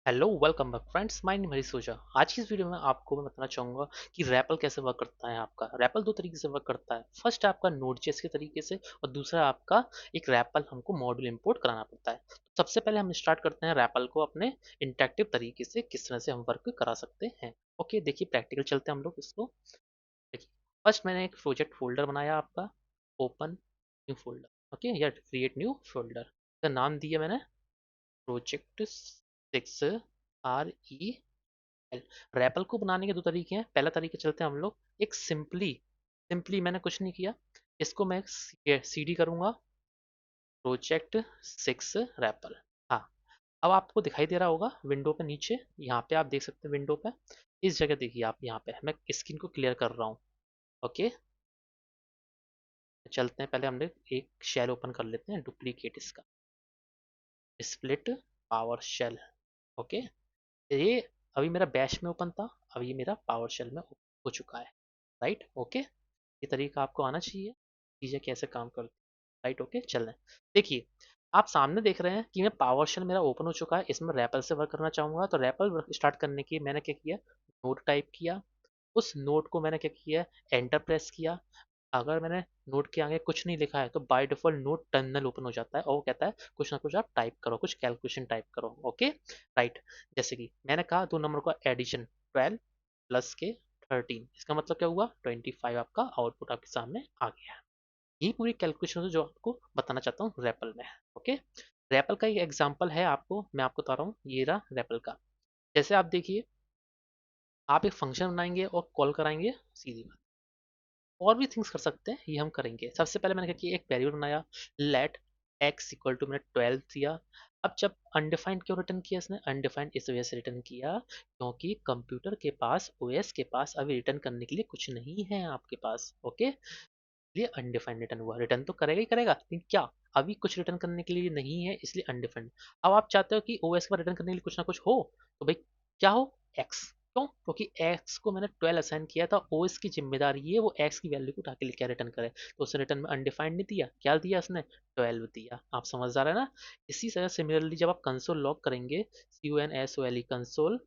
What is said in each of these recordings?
Hello welcome back friends, my name है सूजा। आज की इस वीडियो में आपको मैं बताना चाहूंगा कि रैपल कैसे वर्क करता है। आपका रैपल दो तरीके से वर्क करता है। फर्स्ट है आपका नोड.जेएस के तरीके से और दूसरा आपका एक रैपल हमको मॉड्यूल इंपोर्ट कराना पड़ता है। तो सबसे पहले हम स्टार्ट करते हैं रैपल को अपने इंटरेक्टिव तरीके से किस तरह से हम वर्क करा सकते हैं। ओके, देखिए प्रैक्टिकल चलते हैं हम लोग इसको। देखिए, फर्स्ट मैंने एक प्रोजेक्ट फोल्डर बनाया आपका, ओपन न्यू फोल्डर। ओके, या क्रिएट न्यू फोल्डर का नाम दिया मैंने प्रोजेक्ट 6 REL। रैपल को बनाने के दो तरीके हैं। पहला तरीका चलते हैं हम लोग, एक सिंपली मैंने कुछ नहीं किया, इसको मैं CD करूंगा प्रोजेक्ट 6 रैपल। हाँ, अब आपको दिखाई दे रहा होगा विंडो पे नीचे, यहाँ पे आप देख सकते हैं विंडो पे इस जगह। देखिए आप यहाँ पे मैं स्क्रीन को क्लियर कर रहा हूँ। ओके, चलते हैं पहले हम लोग एक शेल ओपन कर लेते हैं, डुप्लीकेट इसका, स्प्लिट पावर शेल। ओके, ये अभी मेरा बैश में ओपन था, अभी ये मेरा पावर शेल में हो चुका है। राइट, ओके, ये तरीका आपको आना चाहिए चीज़ें कैसे काम करती है। राइट, ओके, चल रहे हैं। देखिए, आप सामने देख रहे हैं कि मैं पावर शेल मेरा ओपन हो चुका है। इसमें रैपल से वर्क करना चाहूंगा, तो रैपल स्टार्ट करने की मैंने क्या किया, नोड टाइप किया। उस नोड को मैंने क्या किया, एंटर प्रेस किया। अगर मैंने नोट के आगे कुछ नहीं लिखा है तो by default note terminal open हो जाता है और वो कहता है कुछ ना कुछ आप टाइप करो, कुछ कैलकुलेशन टाइप करो। Okay, right. जैसे कि मैंने कहा दो नंबर का एडिशन 12 प्लस के 13, इसका मतलब क्या हुआ, 25 आपका आउटपुट आपके सामने आ गया। यही पूरी कैलकुलेशन जो आपको बताना चाहता हूँ रैपल में। ओके, रैपल का एक एग्जाम्पल है, आपको मैं आपको बता रहा हूँ ये रहा रैपल का। जैसे आप देखिए, आप एक फंक्शन बनाएंगे और कॉल कराएंगे, सीधी बात। और भी थिंग्स कर सकते हैं, ये हम करेंगे। सबसे पहले मैंने क्या किया, एक वेरिएबल बनाया, लेट एक्स इक्वल टू, मैंने 12 दिया। अब जब अनडिफाइंड क्यों रिटर्न किया इसने, अनडिफाइंड इस वजह से रिटर्न किया क्योंकि कंप्यूटर के पास, ओएस के पास अभी रिटर्न करने के लिए कुछ नहीं है आपके पास। ओके, इसलिए अनडिफाइंड रिटर्न हुआ। रिटर्न तो करेगा ही करेगा, लेकिन क्या अभी कुछ रिटर्न करने के लिए नहीं है, इसलिए अनडिफाइंड। अब आप चाहते हो कि ओएस के बाद रिटर्न करने के लिए कुछ ना कुछ हो, तो भाई क्या हो, एक्स। क्यों, क्योंकि एक्स को मैंने 12 असाइन किया था, ओएस की जिम्मेदारी है वो एक्स की वैल्यू को उठा के क्या रिटर्न करे। तो उसने रिटर्न में अनडिफाइंड नहीं दिया, क्या दिया उसने, 12 दिया। आप समझदार है ना। इसी तरह सिमिलरली जब आप कंसोल लॉग करेंगे, CONSOLE कंसोल,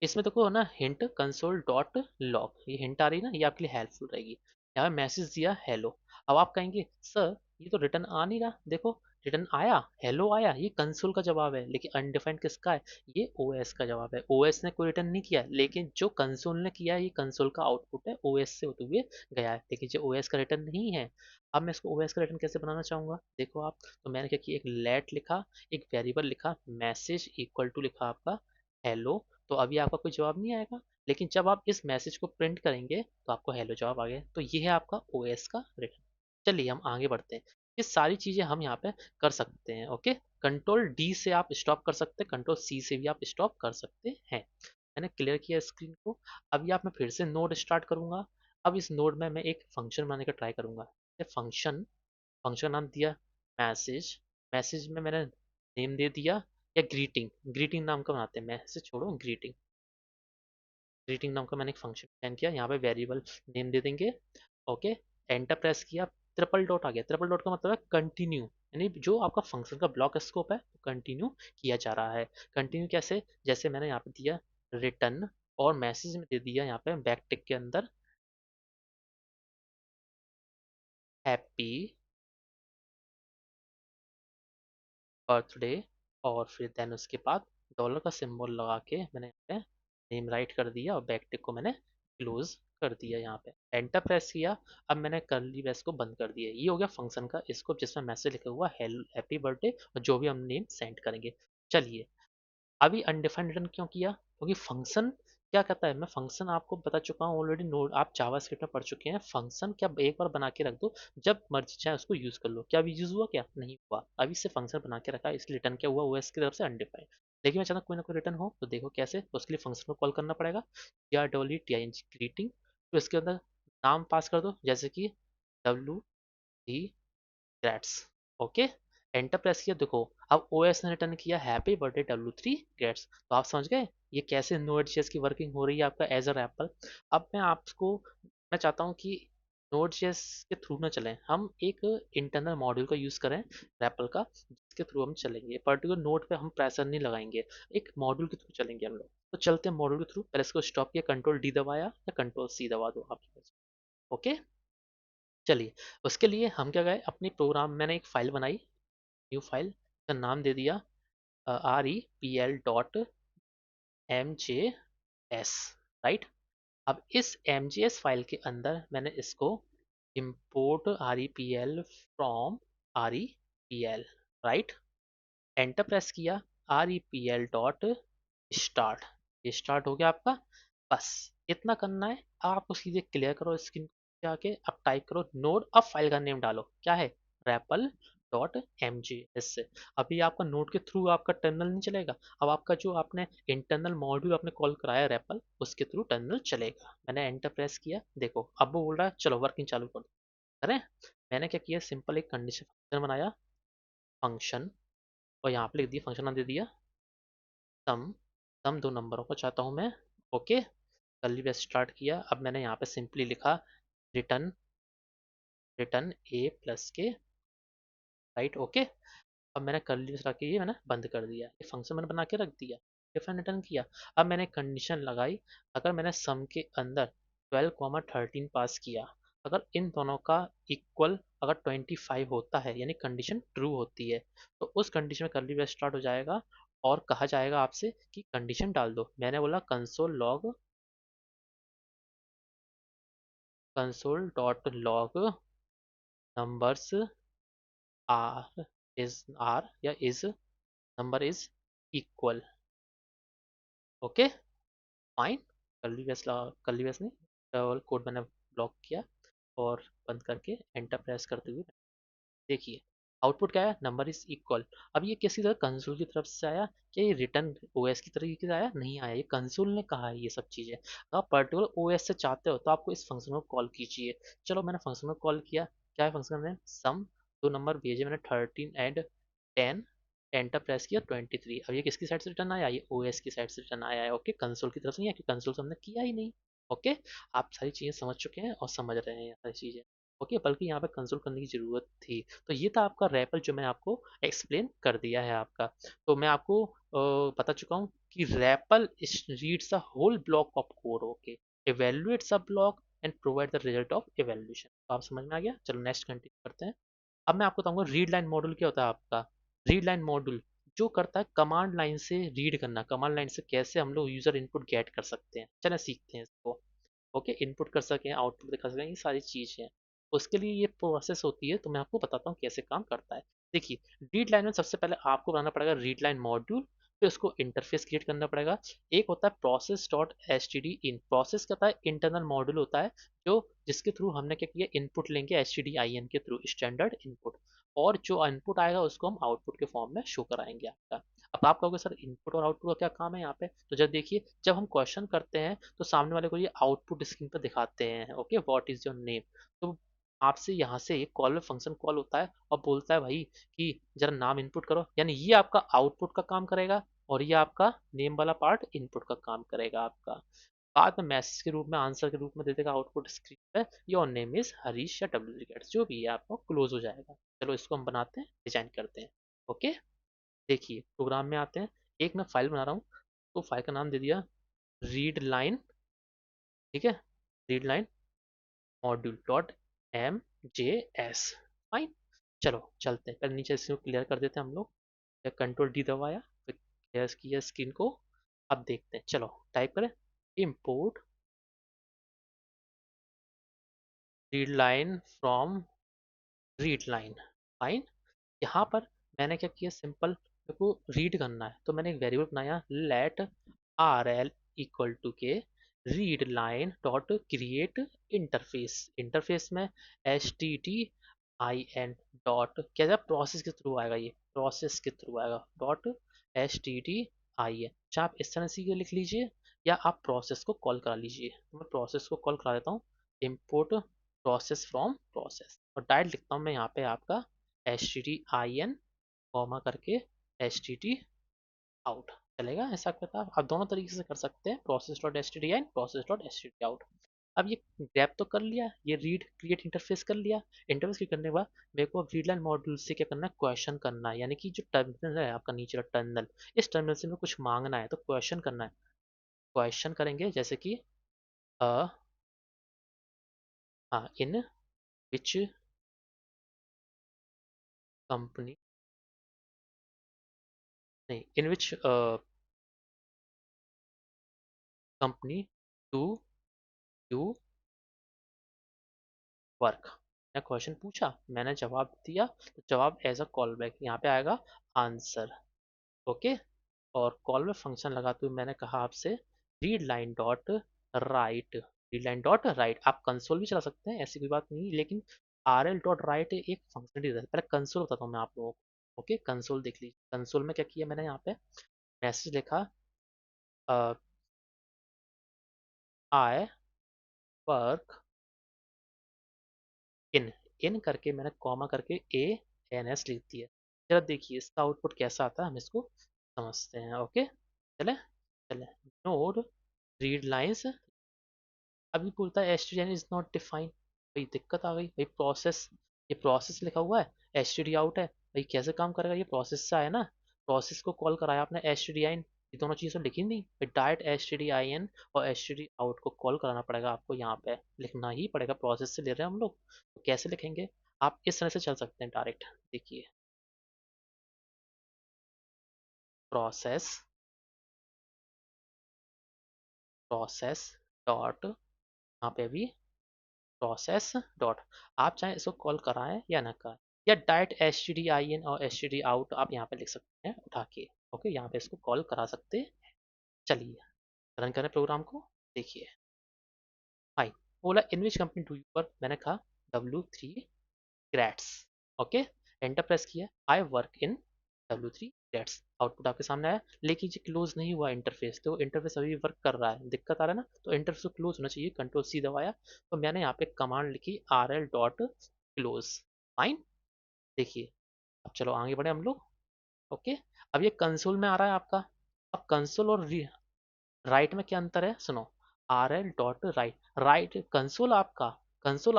इसमें देखो ना हिंट कंसोल डॉट लॉग, ये हिंट आ रही है ना, ये आपके लिए हेल्पफुल रहेगी। यहाँ मैसेज दिया हेलो। अब आप कहेंगे सर ये तो रिटर्न आ नहीं रहा, देखो रिटर्न आया, हेलो आया, ये कंसोल का जवाब है, लेकिन अनडिफाइंड किसका है, ये ओएस का जवाब है। ओएस ने कोई रिटर्न नहीं किया, लेकिन जो कंसोल ने किया है ये कंसोल का आउटपुट है, ओएस से होते हुए गया है, लेकिन जो ओएस का रिटर्न नहीं है। अब मैं इसको ओएस का रिटर्न कैसे बनाना चाहूंगा, देखो आप, तो मैंने क्या किया, एक लेट लिखा, एक वेरिएबल लिखा, मैसेज इक्वल टू लिखा आपका हेलो। तो अभी आपका कोई जवाब नहीं आएगा, लेकिन जब आप इस मैसेज को प्रिंट करेंगे तो आपको हेलो जवाब आ गया। तो ये है आपका ओएस का रिटर्न। चलिए हम आगे बढ़ते हैं। ये सारी चीजें हम यहाँ पे कर सकते हैं। ओके, कंट्रोल डी से आप स्टॉप कर सकते हैं, कंट्रोल सी से भी आप स्टॉप कर सकते हैं। मैंने क्लियर किया स्क्रीन को। अभी आप मैं फिर से नोड स्टार्ट करूंगा। अब इस नोड में मैं एक फंक्शन बनाने का ट्राई करूंगा। फंक्शन, फंक्शन नाम दिया मैसेज। मैसेज में मैंने नेम दे दिया, या ग्रीटिंग, ग्रीटिंग नाम का बनाते हैं, मैसेज छोड़ो, ग्रीटिंग। ग्रीटिंग नाम का मैंने एक फंक्शन डिफाइन किया, यहाँ पे वेरिएबल नेम दे देंगे। ओके, एंटर प्रेस किया, ट्रिपल डॉट आ गया। ट्रिपल डॉट का मतलब है कंटिन्यू, यानी जो आपका फंक्शन का ब्लॉक स्कोप है कंटिन्यू किया जा रहा है। कंटिन्यू कैसे, जैसे मैंने यहाँ पे दिया रिटर्न, और मैसेज में दे दिया यहाँ पे बैक टिक के अंदर हैप्पी बर्थडे, और फिर देन उसके बाद डॉलर का सिंबल लगा के मैंने यहाँ पे नेम राइट कर दिया और बैकटिक को मैंने क्लोज कर दिया। यहाँ पे एंटर प्रेस किया। अब मैंने करली ब्रेस को बंद कर दिया। ये हो गया फंक्शन का स्कोप जिसमें मैसेज लिखा हुआ हैप्पी बर्थडे और जो भी हम नेम सेंड करेंगे। चलिए, अभी अनडिफाइंड रिटर्न क्यों किया, क्योंकि फंक्शन क्या कहता है, मैं फंक्शन आपको बता चुका हूँ ऑलरेडी, नोड आप जावास्क्रिप्ट में पढ़ चुके हैं। फंक्शन क्या एक बार बना के रख दो, जब मर्जी चाहे उसको यूज कर लो। क्या अभी यूज हुआ, क्या नहीं हुआ, अभी से फंक्शन बना के रखा है, इसलिए रिटर्न क्या हुआ, ओएस की तरफ से अनडिफाइंड। लेकिन मैं चाहता हूँ कोई ना कोई रिटर्न हो, तो देखो कैसे, तो उसके लिए फंक्शन को कॉल करना पड़ेगा, या डब्ल्यू टी आई एन जी ग्रीटिंग। तो इसके अंदर नाम पास कर दो, जैसे कि W D greets. Okay, enter press किया, देखो अब ओएस ने रिटर्न किया हैप्पी बर्थडे W3 ग्रेट्स। तो आप समझ गए ये कैसे नोड.जेएस की वर्किंग हो रही है आपका एज अ रैपल। अब मैं आपको, मैं चाहता हूँ कि नोड जेएस के थ्रू ना चलें, हम एक इंटरनल मॉड्यूल का यूज़ करें रैपल का, जिसके थ्रू हम चलेंगे। पर्टिकुलर नोड पे हम प्रेशर नहीं लगाएंगे, एक मॉड्यूल के थ्रू चलेंगे हम लोग। तो चलते हैं मॉड्यूल के थ्रू। पहले इसको स्टॉप किया, कंट्रोल डी दबाया या कंट्रोल सी दबा दो आप। ओके, चलिए। उसके लिए हम क्या गए, अपनी प्रोग्राम मैंने एक फाइल बनाई, न्यू फाइल का नाम दे दिया repl.mjs, राइट। अब इस mjs फाइल के अंदर मैंने इसको import repl from repl, right. Enter press किया, repl डॉट स्टार्ट, ये स्टार्ट हो गया आपका। बस इतना करना है। अब आपको सीधे क्लियर करो स्क्रीन जाके, अब टाइप करो नोड, अब फाइल का नेम डालो, क्या है, REPL dot M G S. अभी आपका नोड के थ्रू आपका टर्मिनल नहीं चलेगा, अब आपका जो आपने इंटरनल मॉड्यूल आपने कॉल कराया रेपल, उसके थ्रू टर्मिनल चलेगा। मैंने एंटर प्रेस किया, देखो अब वो बोल रहा है चलो वर्किंग चालू कर दो। करें, मैंने क्या किया, सिंपल एक कंडीशन फंक्शन बनाया, फंक्शन, और यहाँ पे लिख दिया, फंक्शन नाम दे दिया सम, सम दो नंबरों को चाहता हूँ मैं। ओके, कर्ली ब्रेस स्टार्ट किया। अब मैंने यहाँ पे सिंपली लिखा रिटर्न, रिटर्न ए प्लस के, राइट। ओके, अब मैंने कर्ली ब्रेस रख के ये मैंने बंद कर दिया, ये फंक्शन मैंने बना के रख दिया, डिफरेंट रिटर्न किया। अब मैंने कंडीशन लगाई, अगर मैंने सम के अंदर 12,13 पास किया, अगर इन दोनों का इक्वल अगर 25 होता है, यानी कंडीशन ट्रू होती है, तो उस कंडीशन में कर्ली ब्रेस स्टार्ट हो जाएगा और कहा जाएगा आपसे कि कंडीशन डाल दो। मैंने बोला console dot log numbers are is are या is number is equal. Okay, fine. Curly brace नहीं, डबल कोड मैंने ब्लॉक किया और बंद करके एंटर प्रेस करते हुए देखिए आउटपुट क्या है, नंबर इज इक्वल। अब ये किसी तरह कंसोल की तरफ से आया, क्या ये रिटर्न ओएस की तरीके से आया, नहीं आया, ये कंसोल ने कहा है ये सब चीज़ें। आप पर्टिकुलर ओएस से चाहते हो तो आपको इस फंक्शन को कॉल कीजिए। चलो मैंने फंक्शन को कॉल किया, क्या है फंक्शन में, सम, दो नंबर भेजे मैंने 13 एंड 10, एंटर प्रेस किया 23। अब ये किसकी साइड से रिटर्न आया, ये ओएस की साइड से रिटर्न आया है। ओके, कंसोल की तरफ से नहीं आया, क्योंकि कंसोल से हमने किया ही नहीं। ओके, आप सारी चीज़ें समझ चुके हैं और समझ रहे हैं ये सारी चीज़ें। ओके, बल्कि यहाँ पे कंसोल करने की ज़रूरत थी। तो ये था आपका रैपल, जो मैं आपको एक्सप्लेन कर दिया है आपका। तो मैं आपको बता चुका हूँ कि REPL reads a whole block of code, okay, evaluates a block and provide the result of evaluation। तो आप समझ में आ गया। चलो नेक्स्ट कंटिन्यू करते हैं। अब मैं आपको बताऊंगा रीड लाइन मॉड्यूल क्या होता है आपका। रीड लाइन मॉड्यूल जो करता है कमांड लाइन से रीड करना, कमांड लाइन से कैसे हम लोग यूजर इनपुट गेट कर सकते हैं, चलो सीखते हैं इसको। ओके, इनपुट कर सकें, आउटपुट दिखा सकें, ये सारी चीज़ें उसके लिए ये प्रोसेस होती है। तो मैं आपको बताता हूँ कैसे काम करता है। देखिए, रीड लाइन में सबसे पहले आपको बनाना पड़ेगा रीड लाइन मॉड्यूल, फिर उसको इंटरफेस क्रिएट करना पड़ेगा। एक होता है process dot H T d in, process कहता है इंटरनल मॉड्यूल होता है, जो जिसके थ्रू हमने क्या किया, इनपुट लेंगे H T D I N के थ्रू, स्टैंडर्ड इनपुट, और जो इनपुट आएगा उसको हम आउटपुट के फॉर्म में शो कराएंगे आपका। अब आप कहोगे सर इनपुट और आउटपुट का क्या काम है यहाँ पे, तो जब देखिए, जब हम क्वेश्चन करते हैं तो सामने वाले को ये आउटपुट स्क्रीन पर दिखाते हैं, okay, what is your name. तो आपसे यहाँ से एक कॉल फंक्शन कॉल होता है और बोलता है भाई कि जरा नाम इनपुट करो, यानी ये आपका आउटपुट का काम करेगा और ये आपका नेम वाला पार्ट इनपुट का काम करेगा आपका। बाद में मैसेज के रूप में, आंसर के रूप में दे देगा आउटपुट स्क्रीन पे, योर नेम इज हरीश या डब्ल्यू, जो भी है आपको क्लोज हो जाएगा। चलो इसको हम बनाते हैं, डिजाइन करते हैं। ओके, देखिए प्रोग्राम में आते हैं। एक मैं फाइल बना रहा हूँ, तो फाइल का नाम दे दिया रीड लाइन, ठीक है, read line module dot M J S, fine. चलो चलते हैं, पहले नीचे इसको क्लियर कर देते हैं हम लोग। कंट्रोल डी दबाया, फिर क्लियर किया स्क्रीन को। अब देखते हैं, चलो टाइप करें import read line from read line, fine. यहाँ पर मैंने क्या किया, सिंपल मेरे को रीड करना है, तो मैंने एक वेरिएबल बनाया let r l equal to के read line dot create interface. Interface में h T T I n dot, क्या है, प्रोसेस के थ्रू आएगा, ये प्रोसेस के थ्रू आएगा, dot H T T I N. चाहे आप इस तरह से लिख लीजिए या आप प्रोसेस को कॉल करा लीजिए। तो मैं प्रोसेस को कॉल करा देता हूँ, इम्पोर्ट प्रोसेस फ्रॉम प्रोसेस, और डायरेक्ट लिखता हूँ मैं यहाँ पे आपका H T T I N comma करके एच टी टी आउट, चलेगा। ऐसा करता आप दोनों तरीके से कर सकते हैं, process dot H T T I, process dot H T T out. अब ये ग्रैब तो कर लिया, ये रीड क्रिएट इंटरफेस कर लिया। इंटरफेस क्रिएट करने के बाद मेरे को रीडलाइन मॉड्यूल से क्या करना है, क्वेश्चन करना है, यानी कि जो टर्मिनल है आपका नीचे का टर्मिनल, इस टर्मिनल से मेरे को कुछ मांगना है, तो क्वेश्चन करना है। क्वेश्चन करेंगे जैसे कि अ हाँ, इन विच कंपनी, नहीं, in which company do you work. मैं क्वेश्चन पूछा, मैंने जवाब दिया, तो जवाब एज अ कॉल बैक यहाँ पे आएगा आंसर। ओके। और कॉल में फंक्शन लगाते हुए मैंने कहा आपसे read line dot right, read line dot right. आप कंसोल भी चला सकते हैं, ऐसी कोई बात नहीं, लेकिन आर एल डॉट राइट एक फंक्शन देता है। पहले कंसोल बताता हूँ मैं आप लोगों को। ओके, कंसोल देख लीजिए। कंसोल में क्या किया मैंने, यहाँ पे मैसेज लिखा आई वर्क इन, इन करके मैंने कॉमा करके ए एन एस लिख दिया। जरा देखिए इसका आउटपुट कैसा आता है, हम इसको समझते हैं। ओके, चले चले। नोड रीड लाइन्स, अभी बोलता है stdin इज नॉट डिफाइंड। भाई दिक्कत आ गई भाई, प्रोसेस, ये प्रोसेस लिखा हुआ है, std आउट है, भाई कैसे काम करेगा, ये प्रोसेस से आया ना, प्रोसेस को कॉल कराया आपने stdin, ये दोनों चीज़ें लिखी नहीं भाई, डायरेक्ट stdin और std आउट को कॉल कराना पड़ेगा आपको, यहाँ पे लिखना ही पड़ेगा, प्रोसेस से ले रहे हैं हम लोग, तो कैसे लिखेंगे, आप इस तरह से चल सकते हैं डायरेक्ट। देखिए प्रोसेस, प्रोसेस डॉट, यहाँ पे भी प्रोसेस डॉट, आप चाहें इसको कॉल कराएं या ना कराएं, या direct S T D I N और एस टी डी आउट आप यहाँ पे लिख सकते हैं उठा के। ओके, यहाँ पे इसको कॉल करा सकते हैं। चलिए रन करें प्रोग्राम को, देखिए। हाई, बोला in which company do you work, मैंने कहा W3 grades. Okay, enter press किया, I work in W3 grades, output आपके सामने आया, लेकिन ये क्लोज नहीं हुआ इंटरफेस, तो इंटरफेस अभी वर्क कर रहा है, दिक्कत आ रहा है ना, तो इंटरफेस को क्लोज होना चाहिए, कंट्रोल सी दबाया, तो मैंने यहाँ पे कमांड लिखी R L dot close. Fine, देखिए। अब चलो आगे बढ़े हम लोग। ओके, अब ये कंसोल में आ रहा है आपका। अब कंसोल और राइट में क्या अंतर है, सुनो। R L dot right, right console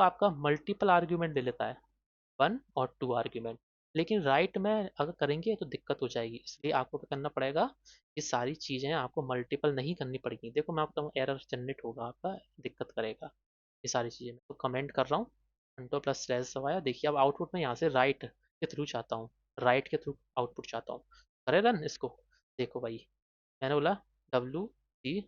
आपका मल्टीपल आर्ग्यूमेंट ले लेता है, 1 और 2 आर्ग्यूमेंट, लेकिन राइट में अगर करेंगे तो दिक्कत हो जाएगी, इसलिए आपको क्या करना पड़ेगा, ये सारी चीज़ें आपको मल्टीपल नहीं करनी पड़ेगी। देखो मैं आपको एरर जनरेट होगा आपका, दिक्कत करेगा ये सारी चीज़ें। मैं तो कमेंट कर रहा हूँ, कंट्रोल प्लस स्लैश दबाया, देखिए अब आउटपुट में यहाँ से राइट के थ्रू चाहता हूँ, राइट के थ्रू आउटपुट चाहता हूँ, करे रन इसको। देखो भाई, मैंने बोला W3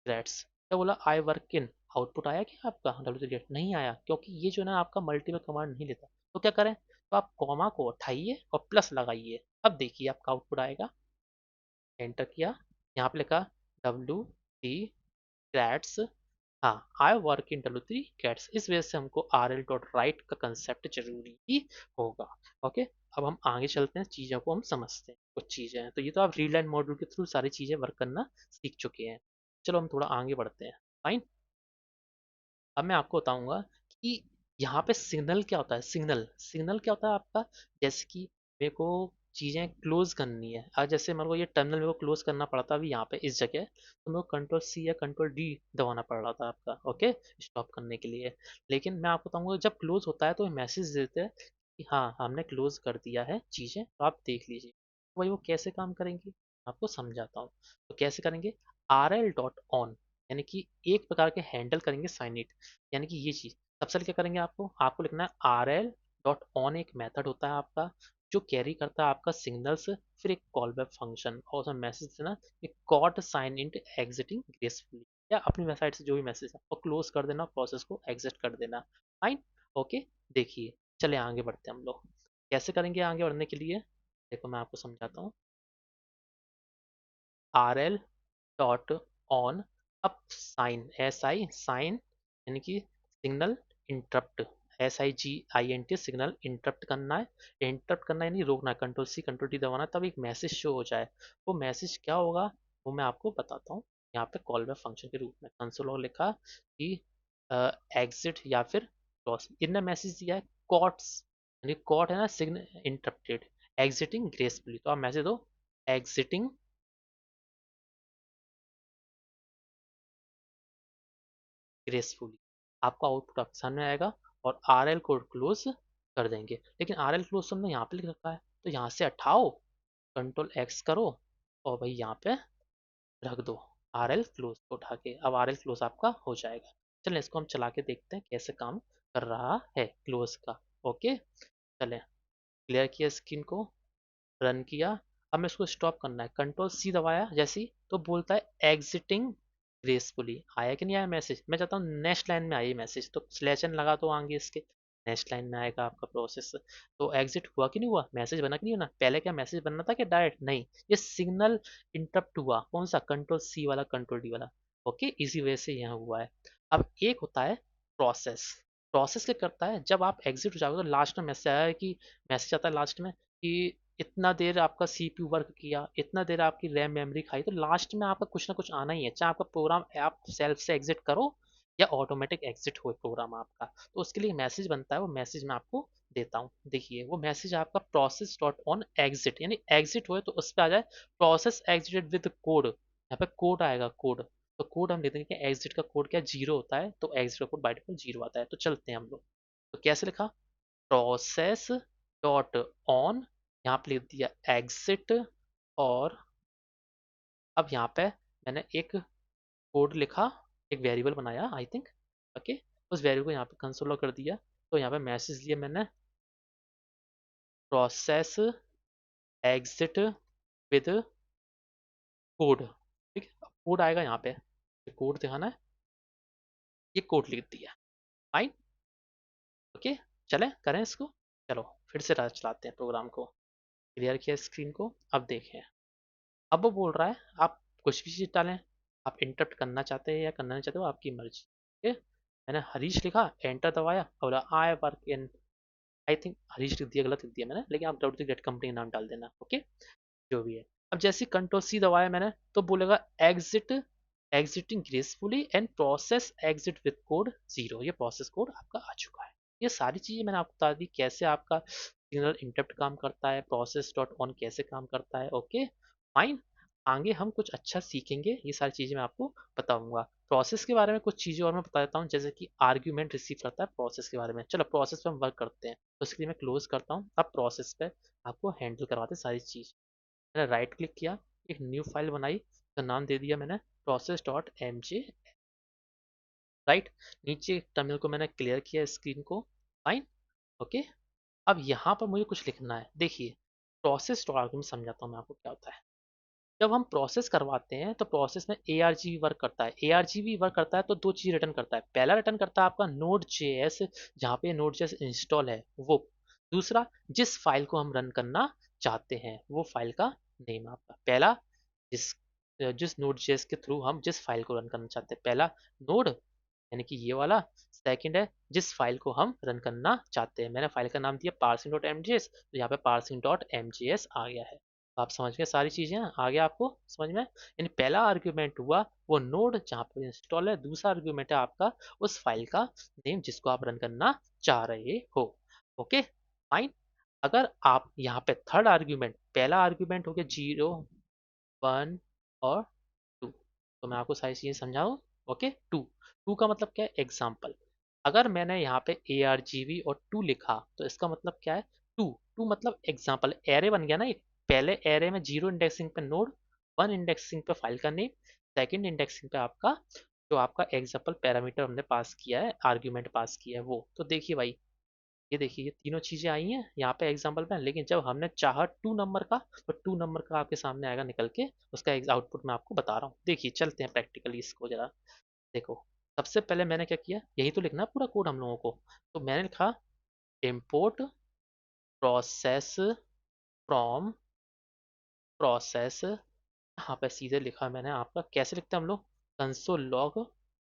ग्रेड्स, क्या बोला आई वर्क इन, आउटपुट आया क्या आपका W3 ग्रेड, नहीं आया, क्योंकि ये जो ना आपका मल्टीपल कमांड नहीं लेता। तो क्या करें, तो आप कॉमा को उठाइए और प्लस लगाइए, अब देखिए आपका आउटपुट आएगा। एंटर किया, यहाँ पे लिखा W3 ग्रेड्स, हाँ, आई वर्क इन W3 ग्रेड्स, इस वजह से हमको आर एल डॉट राइट का कंसेप्ट जरूरी ही होगा। ओके, अब हम आगे चलते हैं, चीज़ों को हम समझते हैं, कुछ चीज़ें हैं, तो ये तो आप रीड लाइन मॉड्यूल के थ्रू सारी चीज़ें वर्क करना सीख चुके हैं। चलो हम थोड़ा आगे बढ़ते हैं। फाइन, अब मैं आपको बताऊंगा कि यहाँ पे सिग्नल क्या होता है, सिग्नल, सिग्नल क्या होता है आपका, जैसे कि मेरे को चीज़ें क्लोज करनी है, और जैसे मेरे को ये टर्मिनल मेरे को क्लोज करना पड़ा था अभी यहाँ पे इस जगह, तो मेरे को कंट्रोल सी या कंट्रोल डी दबाना पड़ रहा था आपका, ओके, स्टॉप करने के लिए। लेकिन मैं आपको बताऊंगा जब क्लोज होता है तो मैसेज देते हैं कि हाँ हमने क्लोज कर दिया है चीज़ें, तो आप देख लीजिए। तो भाई वो कैसे काम करेंगे, आपको समझाता हूँ। तो कैसे करेंगे, आर एल डॉट ऑन, यानी कि एक प्रकार के हैंडल करेंगे साइन इट, यानी कि ये चीज़ सबसे पहले क्या करेंगे, आपको आपको लिखना है आर एल डॉट ऑन, एक मेथड होता है आपका जो कैरी करता है आपका सिग्नल्स, फिर एक कॉल बैक फंक्शन, और उसमें मैसेज देना एक caught sign in exiting gracefully, या अपनी वेबसाइट से जो भी मैसेज है और क्लोज कर देना, प्रोसेस को एग्जिट कर देना। Fine, okay. देखिए चले आगे बढ़ते हैं हम लोग, कैसे करेंगे आगे बढ़ने के लिए, देखो मैं आपको समझाता हूँ। आर एल डॉट ऑन, अब साइन, एस आई साइन, यानी कि signal interrupt, SIGINT, signal interrupt करना है, इंटरप्ट करना यानी रोकना है, कंट्रोल सी कंट्रोल टी दबाना, तब एक मैसेज शो हो जाए। वो मैसेज क्या होगा वो मैं आपको बताता हूँ, यहाँ पे कॉल बैक फंक्शन के रूप में कंसोल और लिखा कि एग्जिट या फिर क्रॉस, इनने मैसेज दिया है कॉट्स, यानी कॉट है ना, सिग्नल इंटरप्टेड एग्जिटिंग ग्रेसफुली, तो आप मैसेज दो एग्जिटिंग ग्रेसफुली, आपका आउटपुट आपके सामने आएगा और RL को क्लोज कर देंगे। लेकिन RL क्लोज तो हमने यहाँ पे लिख रखा है, तो यहाँ से हटाओ, Ctrl+X करो और भाई यहाँ पे रख दो RL क्लोज को उठा के। अब RL क्लोज आपका हो जाएगा। चलें इसको हम चला के देखते हैं कैसे काम कर रहा है क्लोज का। ओके, चलें, क्लियर किया स्क्रीन को, रन किया। हमें इसको स्टॉप करना है, Ctrl+C दबाया जैसे ही तो बोलता है एग्जिटिंग ग्रेसफुली। आया कि नहीं आया मैसेज? मैं चाहता हूँ नेक्स्ट लाइन में आए मैसेज, तो स्लैश एन लगा तो आगे इसके नेक्स्ट लाइन में आएगा आपका प्रोसेस। तो एग्जिट हुआ कि नहीं हुआ, मैसेज बना कि नहीं बना? पहले क्या मैसेज बनना था कि डायरेक्ट? नहीं, ये सिग्नल इंटरप्ट हुआ। कौन सा? Ctrl+C वाला, Ctrl+D वाला। ओके, इसी वजह से यहाँ हुआ है। अब एक होता है प्रोसेस। प्रोसेस क्या करता है, जब आप एग्जिट हो जाओगे तो लास्ट में मैसेज आया है कि, मैसेज आता है लास्ट में कि इतना देर आपका CPU वर्क किया, इतना देर आपकी रैम मेमोरी खाई। तो लास्ट में आपका कुछ ना कुछ आना ही है, चाहे आपका प्रोग्राम आप सेल्फ से एग्जिट करो या ऑटोमेटिक एग्जिट हो प्रोग्राम आपका। तो उसके लिए मैसेज बनता है, वो मैसेज मैं आपको देता हूँ। देखिए वो मैसेज आपका प्रोसेस डॉट ऑन एग्जिट, यानी एग्जिट हुए तो उस पर आ जाए प्रोसेस एग्जिटेड विद कोड। यहाँ पे कोड आएगा, कोड। तो कोड हम लेते हैं, एग्जिट का कोड क्या जीरो होता है, तो एग्जिट का कोड बाय डिफॉल्ट जीरो आता है। तो चलते हैं हम लोग, तो कैसे लिखा, प्रोसेस डॉट ऑन, यहाँ पे लिख दिया एग्जिट। और अब यहाँ पे मैंने एक कोड लिखा, एक वेरिएबल बनाया आई थिंक। ओके, उस वेरिएबल को यहाँ पे कंसोल लॉग कर दिया। तो यहाँ पे मैसेज लिया मैंने, प्रोसेस एग्जिट विद कोड। ठीक है, कोड आएगा यहाँ पे, कोड दिखाना है, ये कोड लिख दिया। फाइन, ओके, चलें करें इसको। चलो फिर से चलाते हैं प्रोग्राम को, क्लियर किया स्क्रीन को। अब देखें, अब वो बोल रहा है आप कुछ भी चीज़ डालें, आप इंटरप्ट करना चाहते हैं या करना नहीं चाहते हो आपकी मर्जी। ठीक है, मैंने हरीश लिखा, एंटर दबाया, बोला आई work in, I think Harish लिख दिया, गलत लिख दिया मैंने, लेकिन आप डाउट कंपनी का नाम डाल देना। ओके, जो भी है। अब जैसे Ctrl+C दबाया मैंने तो बोलेगा exit, exiting gracefully and process exit with code zero. ये प्रोसेस कोड आपका आ चुका है। ये सारी चीजें मैंने आपको बता दी, कैसे आपका सिग्नल इंटरप्ट काम करता है, प्रोसेस डॉट ऑन कैसे काम करता है। ओके फाइन, आगे हम कुछ अच्छा सीखेंगे, ये सारी चीजें मैं आपको बताऊंगा। प्रोसेस के बारे में कुछ चीजें और मैं बता देता हूँ, जैसे कि आर्ग्यूमेंट रिसीव करता है प्रोसेस के बारे में। चलो प्रोसेस पे हम वर्क करते हैं, तो इसके लिए मैं क्लोज करता हूँ। अब प्रोसेस पे आपको हैंडल करवाते हैं सारी चीज। मैंने राइट क्लिक किया, एक न्यू फाइल बनाई, तो नाम दे दिया मैंने process dot M J. Right, नीचे टर्मिनल को मैंने क्लियर किया स्क्रीन को। Fine, okay. अब यहाँ पर मुझे कुछ लिखना है। देखिए प्रोसेस डॉट आर्ग्यूमेंट समझाता हूँ मैं आपको क्या होता है। जब हम प्रोसेस करवाते हैं तो प्रोसेस में ARGV वर्क करता है। ARGV वर्क करता है तो दो चीज रिटर्न करता है। पहला रिटर्न करता है आपका नोड जेएस, जहाँ पे नोड जेएस इंस्टॉल है वो। दूसरा, जिस फाइल को हम रन करना चाहते हैं वो फाइल का नेम आपका। पहला, जिस जिस नोड जेएस के थ्रू हम जिस फाइल को रन करना चाहते हैं, पहला नोड यानी कि ये वाला। सेकंड है जिस फाइल को हम रन करना चाहते हैं। मैंने फाइल का नाम दिया parsing.mjs, तो यहाँ पे parsing.mjs आ गया है। तो आप समझ गए सारी चीजें, आ गया आपको समझ में। यानी पहला आर्ग्यूमेंट हुआ वो नोड जहाँ पे इंस्टॉल है, दूसरा आर्ग्यूमेंट है आपका उस फाइल का नेम जिसको आप रन करना चाह रहे हो। Okay fine. अगर आप यहाँ पे थर्ड आर्ग्यूमेंट, पहला आर्ग्यूमेंट हो गया 0, 1 और 2, तो मैं आपको सारी चीजें समझाऊँ। ओके, टू का मतलब क्या है, एग्जाम्पल। अगर मैंने यहाँ पे ARGV और 2 लिखा तो इसका मतलब क्या है, टू। टू मतलब एग्जाम्पल, एरे बन गया ना एक। पहले एरे में 0 इंडेक्सिंग पे नोड, 1 इंडेक्सिंग पे फाइल का नेम, सेकंड इंडेक्सिंग पे आपका जो आपका एग्जाम्पल पैरामीटर हमने पास किया है, आर्ग्यूमेंट पास किया है वो। तो देखिए भाई, ये देखिए ये तीनों चीजें आई हैं यहाँ पे एग्जाम्पल में। लेकिन जब हमने चाहा 2 नंबर का, तो 2 नंबर का आपके सामने आएगा निकल के, उसका आउटपुट मैं आपको बता रहा हूँ। देखिए चलते हैं प्रैक्टिकली इसको जरा। देखो, सबसे पहले मैंने क्या किया, यही तो लिखना है पूरा कोड हम लोगों को। तो मैंने लिखा इम्पोर्ट प्रोसेस फ्रॉम प्रोसेस, यहाँ पे सीधे लिखा मैंने आपका, कैसे लिखते हैं हम लोग, console log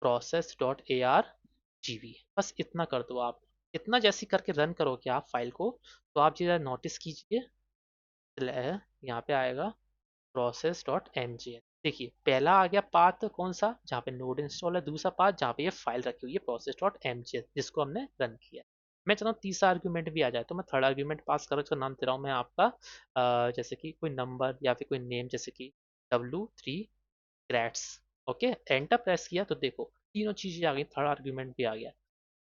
process dot ARGV। बस इतना कर दो आप। इतना जैसे करके रन करोगे आप फाइल को, तो आप जरा नोटिस कीजिए, यहाँ पे आएगा प्रोसेस डॉट MJS। देखिए पहला आ गया पाथ कौन सा, जहाँ पे नोड इंस्टॉल है। दूसरा पाथ जहाँ पे ये फाइल रखी हुई है प्रोसेस डॉट MJS, जिसको हमने रन किया। मैं चाहता हूँ तीसरा आर्ग्यूमेंट भी आ जाए, तो मैं थर्ड आर्ग्यूमेंट पास कर उसका नाम दे रहा हूँ मैं आपका, जैसे कि कोई नंबर या फिर कोई नेम, जैसे कि W3 greats. Okay, enter press किया तो देखो तीनों चीज़ें आ गई, थर्ड आर्ग्यूमेंट भी आ गया।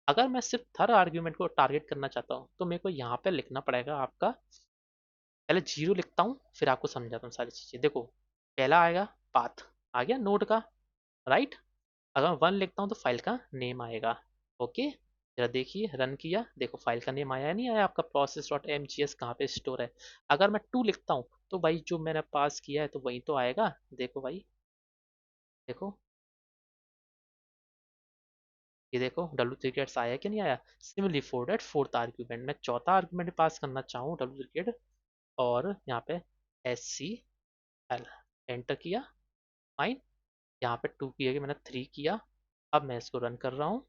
अगर मैं सिर्फ थर्ड आर्ग्यूमेंट को टारगेट करना चाहता हूँ तो मेरे को यहाँ पे लिखना पड़ेगा आपका, पहले जीरो लिखता हूँ फिर आपको समझाता हूँ सारी चीज़ें। देखो पहला आएगा पाथ, आ गया नोड का, राइट। अगर मैं वन लिखता हूँ तो फाइल का नेम आएगा। ओके, जरा देखिए रन किया, देखो फाइल का नेम आया है, नहीं आया आपका process dot M G S कहाँ पे स्टोर है। अगर मैं टू लिखता हूँ तो भाई जो मैंने पास किया है तो वही तो आएगा। देखो भाई, देखो ये देखो डब्ल्यू क्रिकेट्स आया कि नहीं आया। Similarly for that fourth argument, मैं चौथा आर्ग्यूमेंट पास करना चाहूँ डब्ल्यू क्रिकेट, और यहाँ पे एस सी एल एंटर किया, फाइन। यहाँ पे टू किया कि मैंने थ्री किया, अब मैं इसको रन कर रहा हूँ।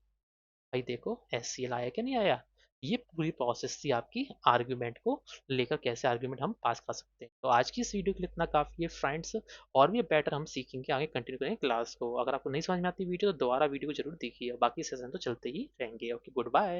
भाई देखो एस सी एल आया कि नहीं आया। ये पूरी प्रोसेस थी आपकी आर्ग्यूमेंट को लेकर, कैसे आर्ग्यूमेंट हम पास कर सकते हैं। तो आज की इस वीडियो के लिए इतना काफ़ी है फ्रेंड्स, और भी बेटर हम सीखेंगे, आगे कंटिन्यू करेंगे क्लास को। अगर आपको नहीं समझ में आती वीडियो तो दोबारा वीडियो को जरूर देखिए, बाकी सेशन तो चलते ही रहेंगे। Okay, good bye.